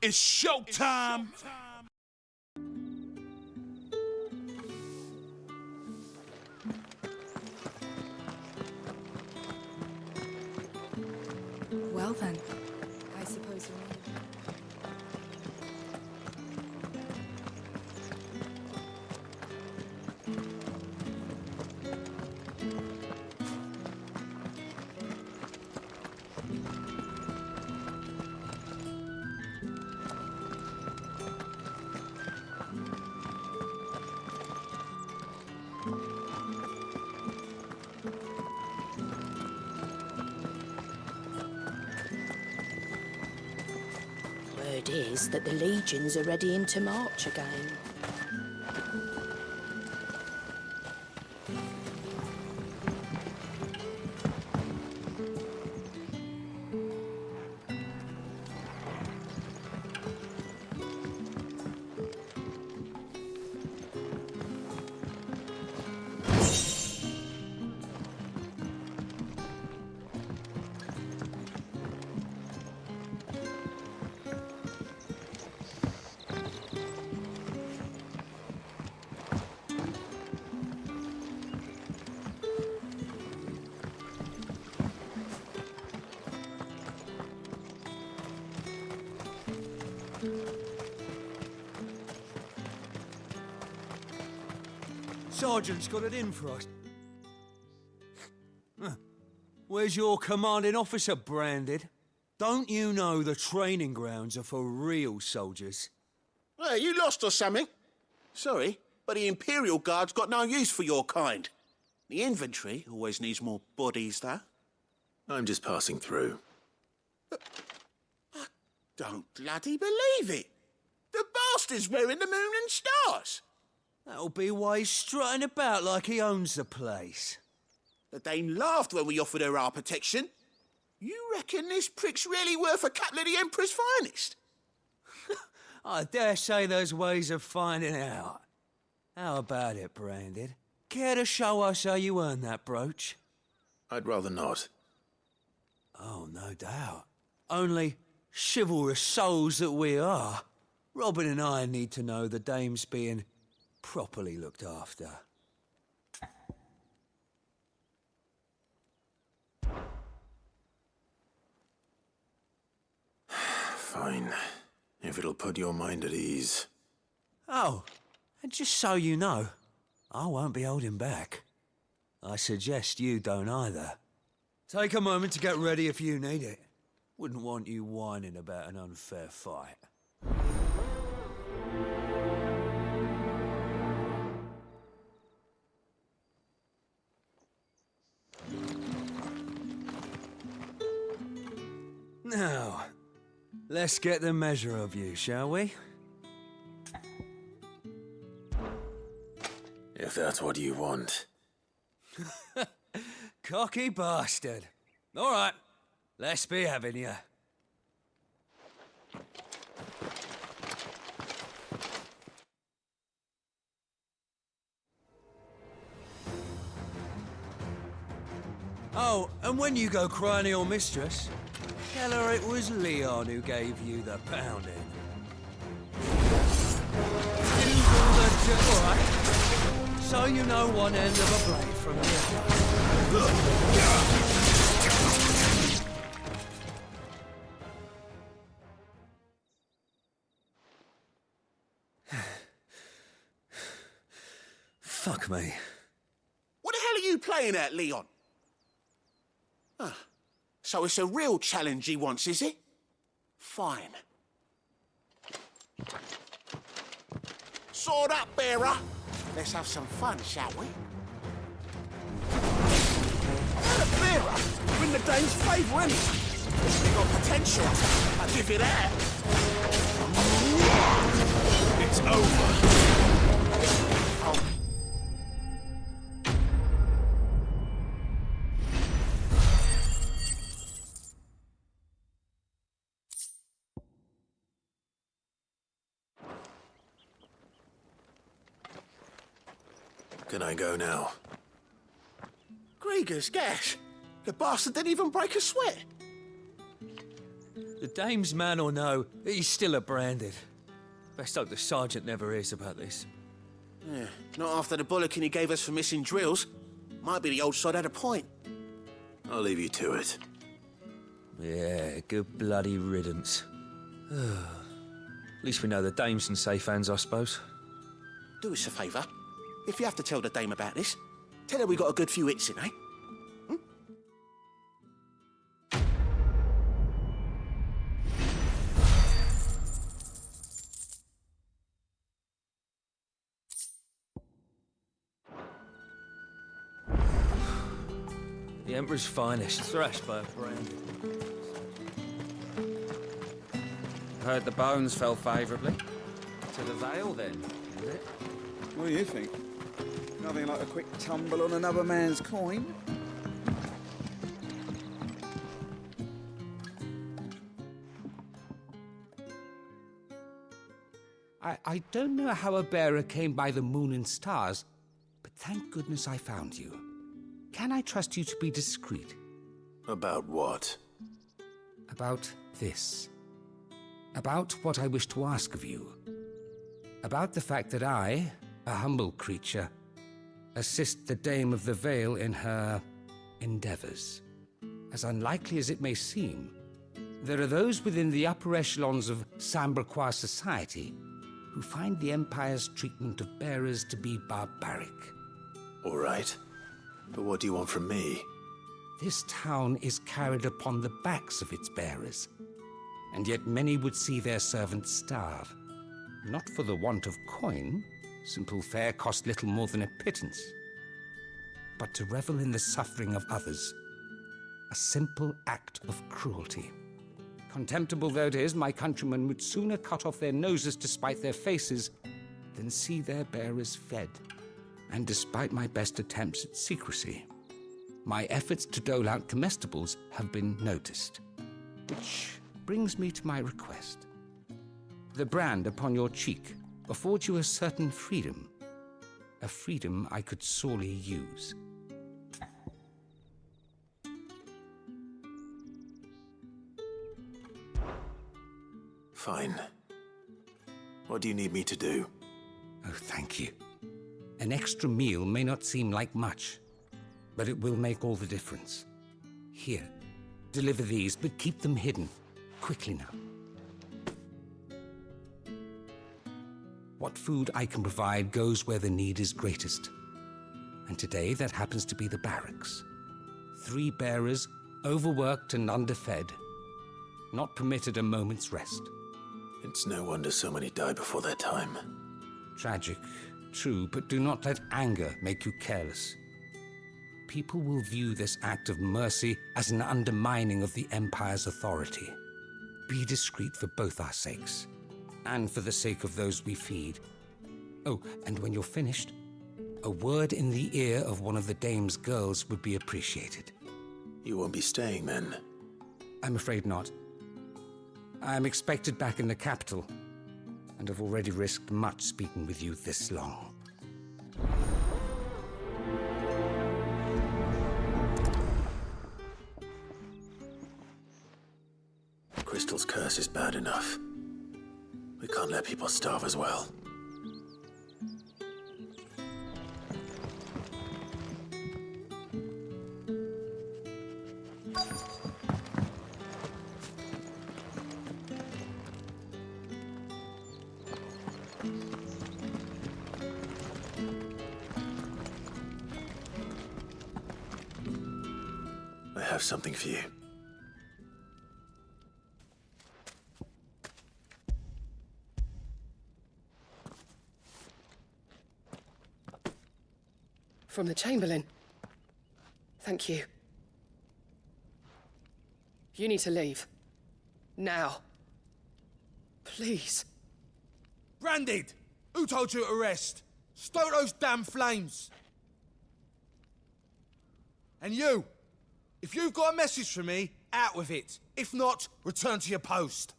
It's showtime! Well then, I suppose you're not. Word is that the legions are ready into march again. Sergeant's got it in for us. Where's your commanding officer branded? Don't you know the training grounds are for real soldiers? Hey, you lost or something? Sorry, but the Imperial Guard's got no use for your kind. The infantry always needs more bodies, though. I'm just passing through. I don't bloody believe it. The bastard's wearing the moon and stars. That'll be why he's strutting about like he owns the place. The Dane laughed when we offered her our protection. You reckon this prick's really worth a couple of the Emperor's finest? I dare say there's ways of finding out. How about it, Branded? Care to show us how you earned that brooch? I'd rather not. Oh, no doubt. Only chivalrous souls that we are, Robin and I need to know the dame's being properly looked after. Fine. If it'll put your mind at ease. Oh, and just so you know, I won't be holding back. I suggest you don't either. Take a moment to get ready if you need it. Wouldn't want you whining about an unfair fight. Now, let's get the measure of you, shall we? If that's what you want. Cocky bastard. All right, let's be having you. Oh, and when you go crying to your mistress, tell her it was Leon who gave you the pounding. All right. So you know one end of a blade from the other. Fuck me. What the hell are you playing at, Leon? So it's a real challenge he wants, is it? Fine. Sword up, bearer. Let's have some fun, shall we? Bearer, you're in the Dane's favour anyway. You've got potential. I'll give you that. It's over. Oh. Can I go now? Grieger's gas. The bastard didn't even break a sweat. The dame's man or no, he's still a branded. Best hope the sergeant never hears about this. Yeah, not after the bollocking he gave us for missing drills. Might be the old sod had a point. I'll leave you to it. Yeah, good bloody riddance. At least we know the dame's in safe hands, I suppose. Do us a favour. If you have to tell the dame about this, tell her we got a good few hits in, eh? The Emperor's finest, thrashed by a branded. Heard the bones fell favourably. To the Vale, then, is it? What do you think? Nothing like a quick tumble on another man's coin. I don't know how a bearer came by the moon and stars, but thank goodness I found you. Can I trust you to be discreet? About what? About this. About what I wish to ask of you. About the fact that I, a humble creature, assist the Dame of the Vale in her endeavors. As unlikely as it may seem, there are those within the upper echelons of Samberquois society who find the Empire's treatment of bearers to be barbaric. All right. But what do you want from me? This town is carried upon the backs of its bearers, and yet many would see their servants starve. Not for the want of coin, simple fare cost little more than a pittance, but to revel in the suffering of others, a simple act of cruelty. Contemptible though it is, my countrymen would sooner cut off their noses to spite their faces than see their bearers fed. And despite my best attempts at secrecy, my efforts to dole out comestibles have been noticed. Which brings me to my request. The brand upon your cheek affords you a certain freedom, a freedom I could sorely use. Fine. What do you need me to do? Oh, thank you. An extra meal may not seem like much, but it will make all the difference. Here, deliver these, but keep them hidden. Quickly now. What food I can provide goes where the need is greatest. And today, that happens to be the barracks. 3 bearers, overworked and underfed, not permitted a moment's rest. It's no wonder so many die before their time. Tragic, true, but do not let anger make you careless. People will view this act of mercy as an undermining of the Empire's authority. Be discreet for both our sakes, and for the sake of those we feed. Oh, and when you're finished, a word in the ear of one of the Dame's girls would be appreciated. You won't be staying then? I'm afraid not. I'm expected back in the capital, and have already risked much speaking with you this long. Crystal's curse is bad enough. We can't let people starve as well. I have something for you. From the Chamberlain. Thank you. You need to leave. Now. Please. Branded! Who told you to rest? Stoke those damn flames! And you! If you've got a message for me, out with it. If not, return to your post.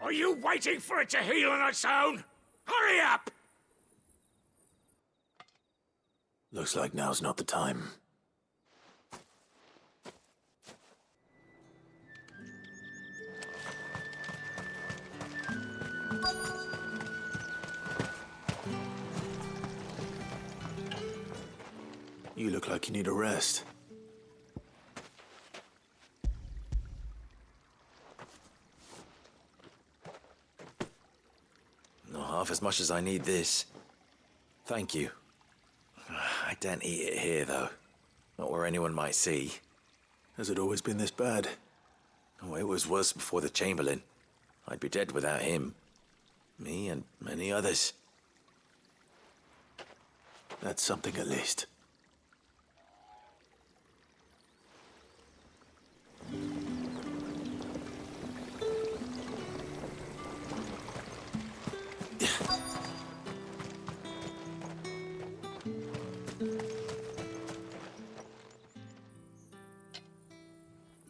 Are you waiting for it to heal on its own? Hurry up! Looks like now's not the time. You look like you need a rest. Not half as much as I need this. Thank you. I daren't eat it here, though. Not where anyone might see. Has it always been this bad? Oh, it was worse before the Chamberlain. I'd be dead without him. Me and many others. That's something at least.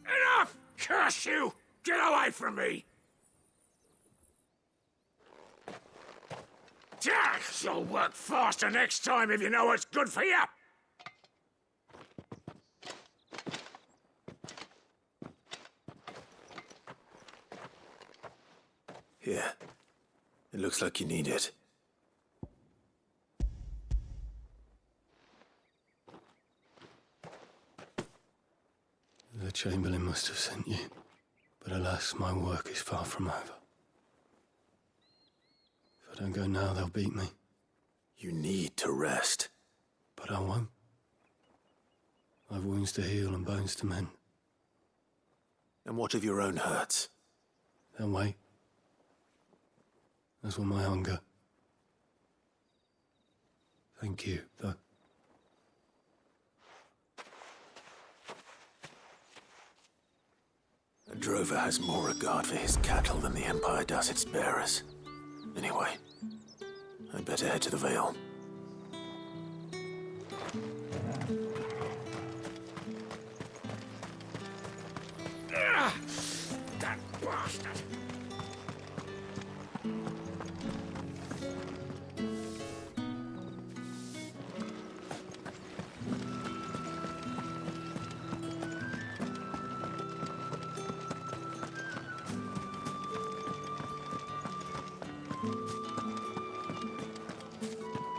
Enough! Curse you! Get away from me! You'll work faster next time if you know what's good for you! Here. It looks like you need it. The Chamberlain must have sent you, but alas, my work is far from over. If I don't go now, they'll beat me. You need to rest. But I won't. I've wounds to heal and bones to mend. And what of your own hurts? They'll wait. As will my hunger. Thank you, though. A drover has more regard for his cattle than the Empire does its bearers. Anyway, I'd better head to the Vale. That bastard!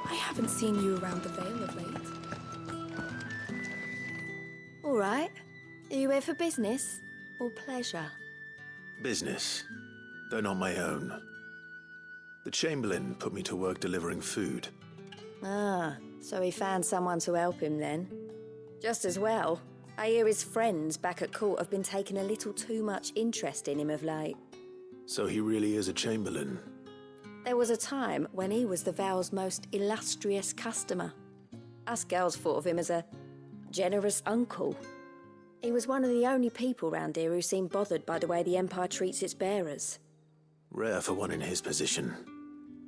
I haven't seen you around the Vale of late. All right. Are you here for business or pleasure? Business, though not my own. The Chamberlain put me to work delivering food. Ah, so he found someone to help him then. Just as well. I hear his friends back at court have been taking a little too much interest in him of late. So he really is a Chamberlain. There was a time when he was the Vale's most illustrious customer. Us girls thought of him as a generous uncle. He was one of the only people round here who seemed bothered by the way the Empire treats its bearers. Rare for one in his position.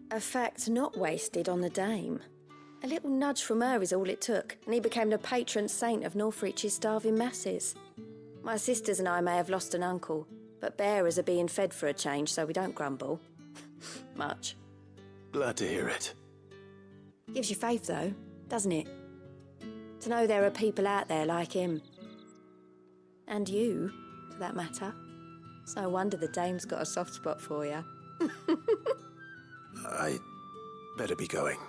A fact not wasted on the dame. A little nudge from her is all it took, and he became the patron saint of Northreach's starving masses. My sisters and I may have lost an uncle, but bearers are being fed for a change, so we don't grumble. Much. Glad to hear it. Gives you faith, though, doesn't it? To know there are people out there like him. And you, for that matter. It's no wonder the dame's got a soft spot for you. I better be going.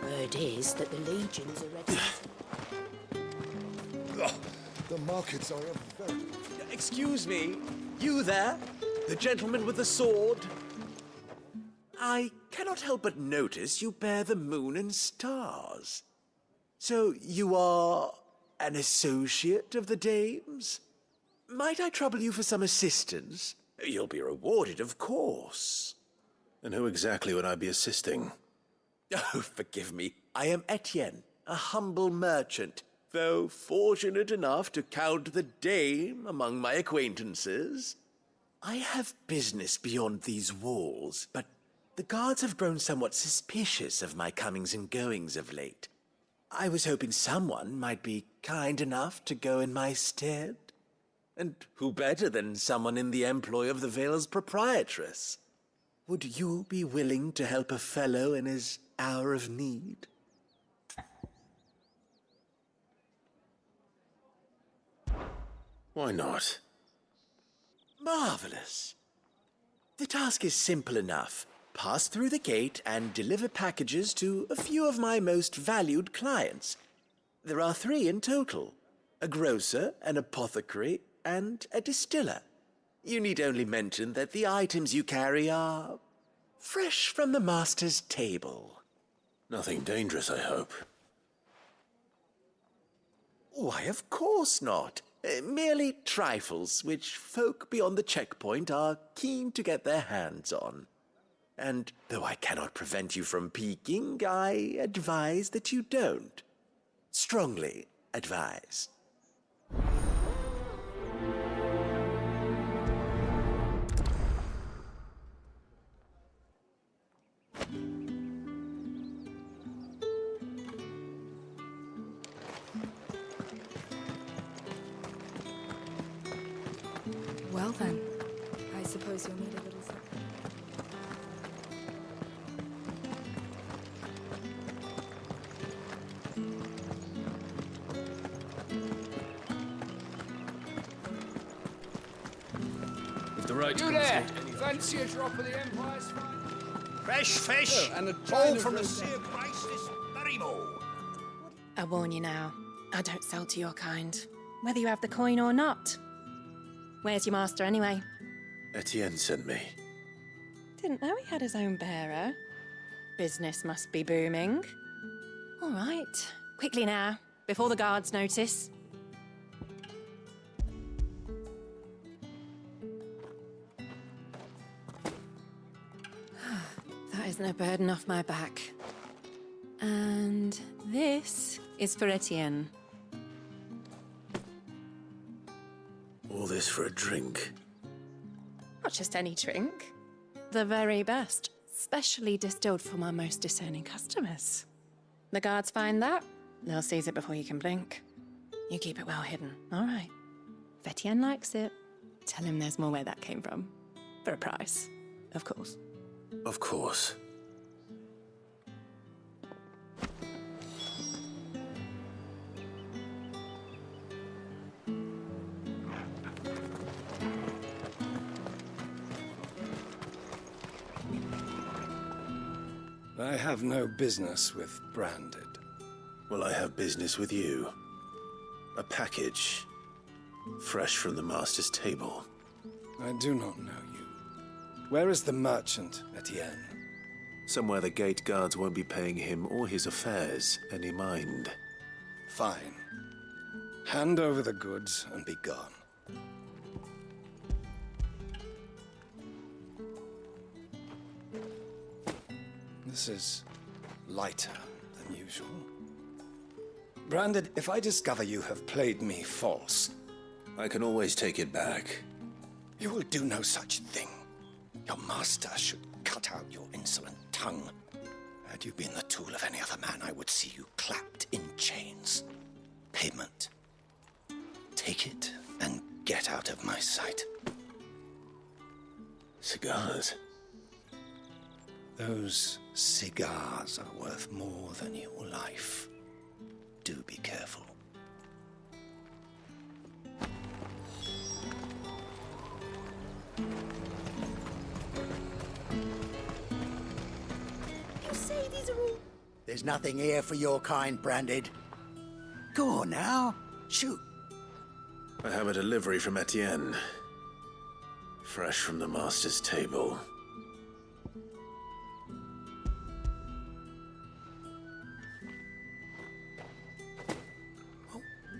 Word is that the legions are ready. The markets are a very... Excuse me, you there? The gentleman with the sword? I cannot help but notice you bear the moon and stars. So you are an associate of the dame's? Might I trouble you for some assistance? You'll be rewarded, of course. And who exactly would I be assisting? Oh, forgive me. I am Etienne, a humble merchant, though fortunate enough to count the dame among my acquaintances. I have business beyond these walls, but the guards have grown somewhat suspicious of my comings and goings of late. I was hoping someone might be kind enough to go in my stead. And who better than someone in the employ of the Vale's proprietress? Would you be willing to help a fellow in his hour of need? Why not? Marvelous. The task is simple enough. Pass through the gate and deliver packages to a few of my most valued clients. There are 3 in total: a grocer, an apothecary, and a distiller. You need only mention that the items you carry are fresh from the master's table. Nothing dangerous, I hope. Why, of course not. Merely trifles which folk beyond the checkpoint are keen to get their hands on. And though I cannot prevent you from peeking, I advise that you don't. Strongly advise. Well then, I suppose you'll need a little something. If the right You there! Fancy a drop of the Empire's fine? Fresh fish! Oh, and a all china from the roast. Sea of Grace this very morn. I warn you now, I don't sell to your kind, whether you have the coin or not. Where's your master anyway? Etienne sent me. Didn't know he had his own bearer. Business must be booming. All right, quickly now, before the guards notice. That isn't a burden off my back. And this is for Etienne. All this for a drink. Not just any drink. The very best, specially distilled for my most discerning customers. The guards find that, they'll seize it before you can blink. You keep it well hidden, all right? If Etienne likes it, tell him there's more where that came from. For a price, of course. Of course. I have no business with Branded. Well, I have business with you. A package. Fresh from the master's table. I do not know you. Where is the merchant, Etienne? Somewhere the gate guards won't be paying him or his affairs any mind. Fine. Hand over the goods and be gone. This is lighter than usual. Branded, if I discover you have played me false... I can always take it back. You will do no such thing. Your master should cut out your insolent tongue. Had you been the tool of any other man, I would see you clapped in chains. Payment. Take it and get out of my sight. Cigars? Those cigars are worth more than your life. Do be careful. You say these are all... There's nothing here for your kind, Branded. Go on now. Shoot. I have a delivery from Etienne. Fresh from the master's table.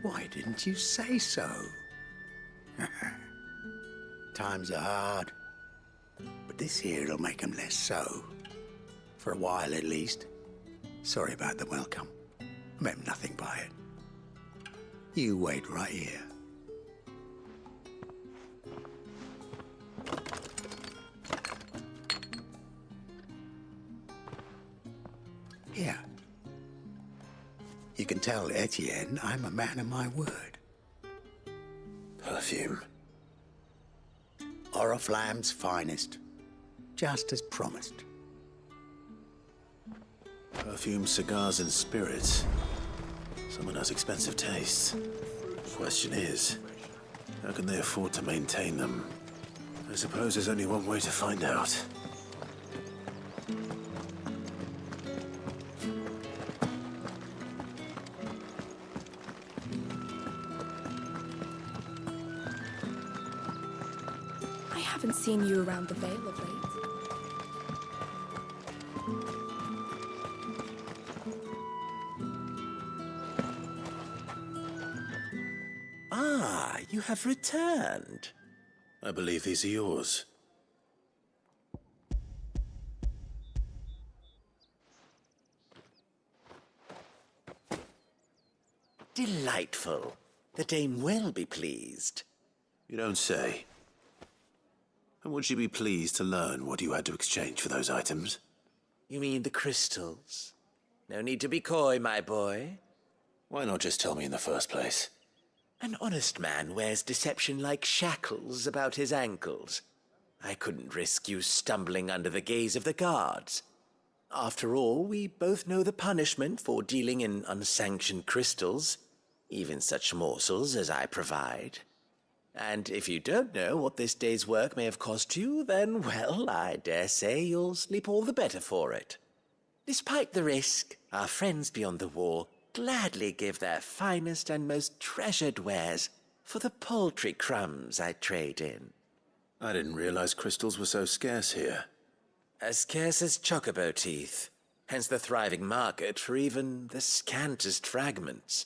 Why didn't you say so? Times are hard, but this here'll make 'em less so. For a while, at least. Sorry about the welcome. Meant nothing by it. You wait right here. Here. You can tell Etienne I'm a man of my word. Perfume. Oriflamme's finest. Just as promised. Perfume, cigars, and spirits. Someone has expensive tastes. Question is, how can they afford to maintain them? I suppose there's only one way to find out. I haven't seen you around the Vale of late. Ah, you have returned. I believe these are yours. Delightful. The dame will be pleased. You don't say. And would she be pleased to learn what you had to exchange for those items? You mean the crystals? No need to be coy, my boy. Why not just tell me in the first place? An honest man wears deception like shackles about his ankles. I couldn't risk you stumbling under the gaze of the guards. After all, we both know the punishment for dealing in unsanctioned crystals, even such morsels as I provide. And if you don't know what this day's work may have cost you, then, well, I dare say you'll sleep all the better for it. Despite the risk, our friends beyond the wall gladly give their finest and most treasured wares for the paltry crumbs I trade in. I didn't realize crystals were so scarce here. As scarce as chocobo teeth, hence the thriving market for even the scantest fragments.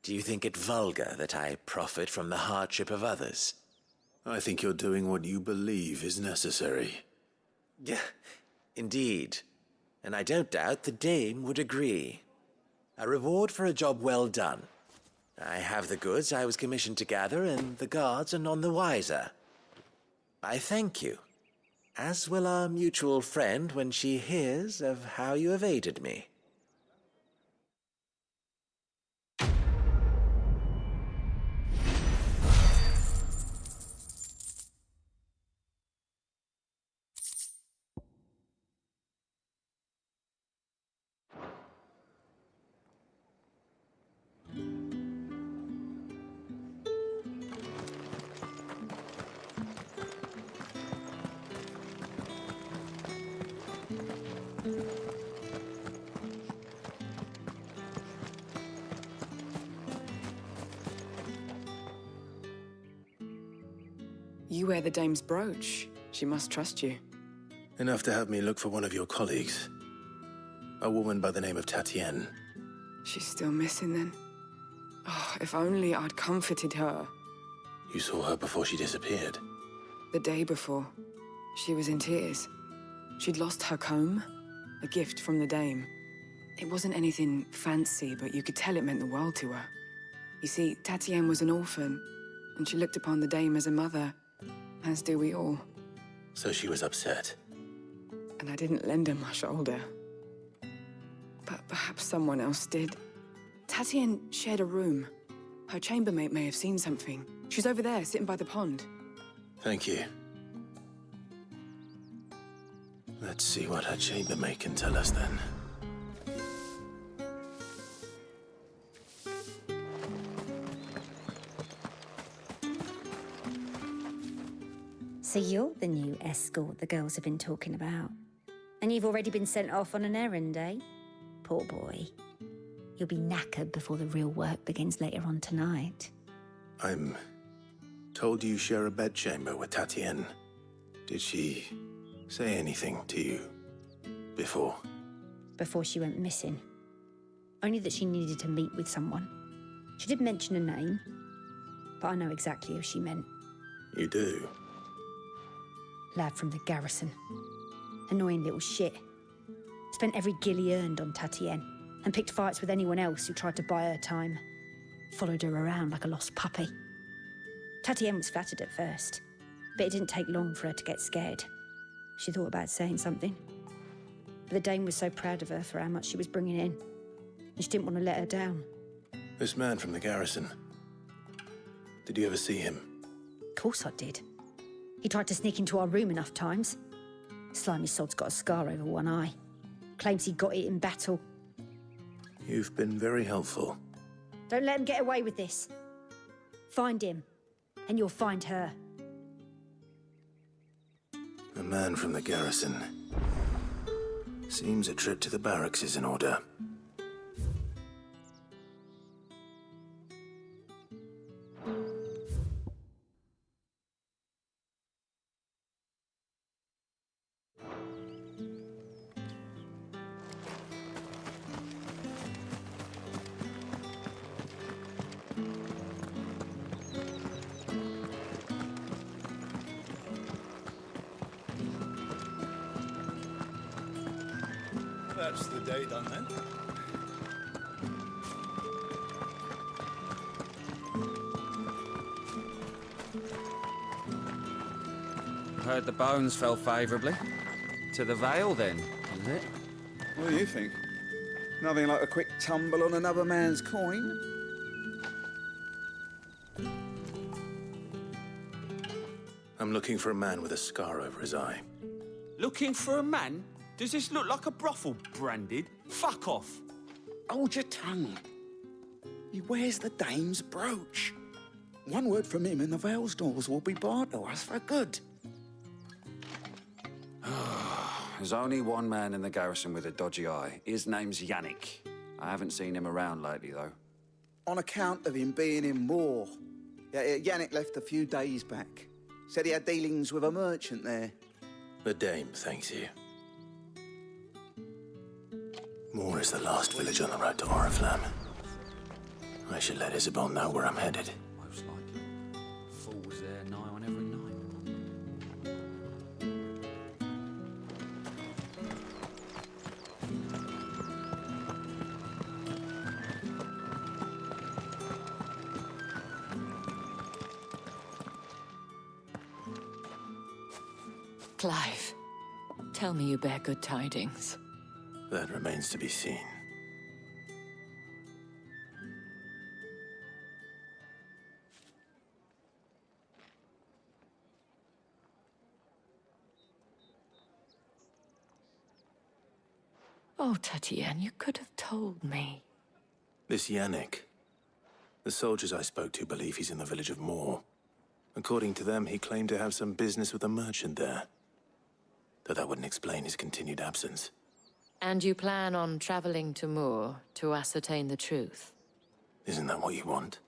Do you think it vulgar that I profit from the hardship of others? I think you're doing what you believe is necessary. Yeah, indeed. And I don't doubt the dame would agree. A reward for a job well done. I have the goods I was commissioned to gather, and the guards are none the wiser. I thank you, as will our mutual friend when she hears of how you have aided me. You wear the dame's brooch. She must trust you. Enough to have me look for one of your colleagues. A woman by the name of Tatienne. She's still missing then. Oh, if only I'd comforted her. You saw her before she disappeared. The day before, she was in tears. She'd lost her comb, a gift from the dame. It wasn't anything fancy, but you could tell it meant the world to her. You see, Tatienne was an orphan, and she looked upon the dame as a mother, as do we all. So she was upset. And I didn't lend her my shoulder. But perhaps someone else did. Tatienne shared a room. Her chambermaid may have seen something. She's over there, sitting by the pond. Thank you. Let's see what her chambermaid can tell us then. So you're the new escort the girls have been talking about. And you've already been sent off on an errand, eh? Poor boy. You'll be knackered before the real work begins later on tonight. I'm told you share a bedchamber with Tatienne. Did she say anything to you before? Before she went missing. Only that she needed to meet with someone. She did mention a name, but I know exactly who she meant. You do? Lad from the garrison. Annoying little shit. Spent every gil he earned on Tatienne, and picked fights with anyone else who tried to buy her time. Followed her around like a lost puppy. Tatienne was flattered at first, but it didn't take long for her to get scared. She thought about saying something. But the Dame was so proud of her for how much she was bringing in, and she didn't want to let her down. This man from the garrison. Did you ever see him? Of course I did. He tried to sneak into our room enough times. Slimy sod's got a scar over one eye. Claims he got it in battle. You've been very helpful. Don't let him get away with this. Find him, and you'll find her. A man from the garrison. Seems a trip to the barracks is in order. That's the day done then. Heard the bones fell favourably. To the Vale, then, is it? What do you think? Nothing like a quick tumble on another man's coin? I'm looking for a man with a scar over his eye. Looking for a man? Does this look like a brothel branded? Fuck off. Hold your tongue. He wears the Dame's brooch. One word from him and the Vale's doors will be barred to us for good. There's only one man in the garrison with a dodgy eye. His name's Yannick. I haven't seen him around lately, though. On account of him being in war. Yannick left a few days back. Said he had dealings with a merchant there. The Dame thanks you. Moore is the last village on the road to Oriflamme. I should let Isabel know where I'm headed. Most likely. Fools there nigh on every night. Clive, tell me you bear good tidings. That remains to be seen. Oh, Tatienne, you could have told me. This Yannick. The soldiers I spoke to believe he's in the village of Moore. According to them, he claimed to have some business with a merchant there. Though that wouldn't explain his continued absence. And you plan on traveling to Moore to ascertain the truth? Isn't that what you want?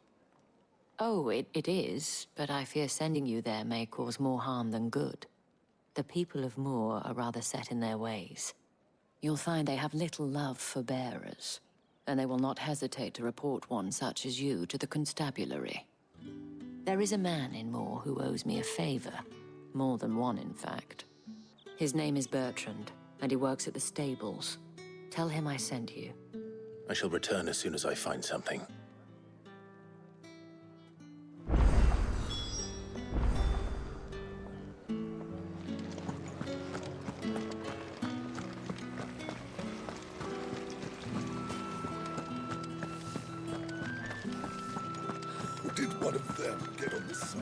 Oh, it is, but I fear sending you there may cause more harm than good. The people of Moore are rather set in their ways. You'll find they have little love for bearers, and they will not hesitate to report one such as you to the constabulary. There is a man in Moore who owes me a favor. More than one, in fact. His name is Bertrand, and he works at the stables. Tell him I sent you. I shall return as soon as I find something. Did one of them get on the side?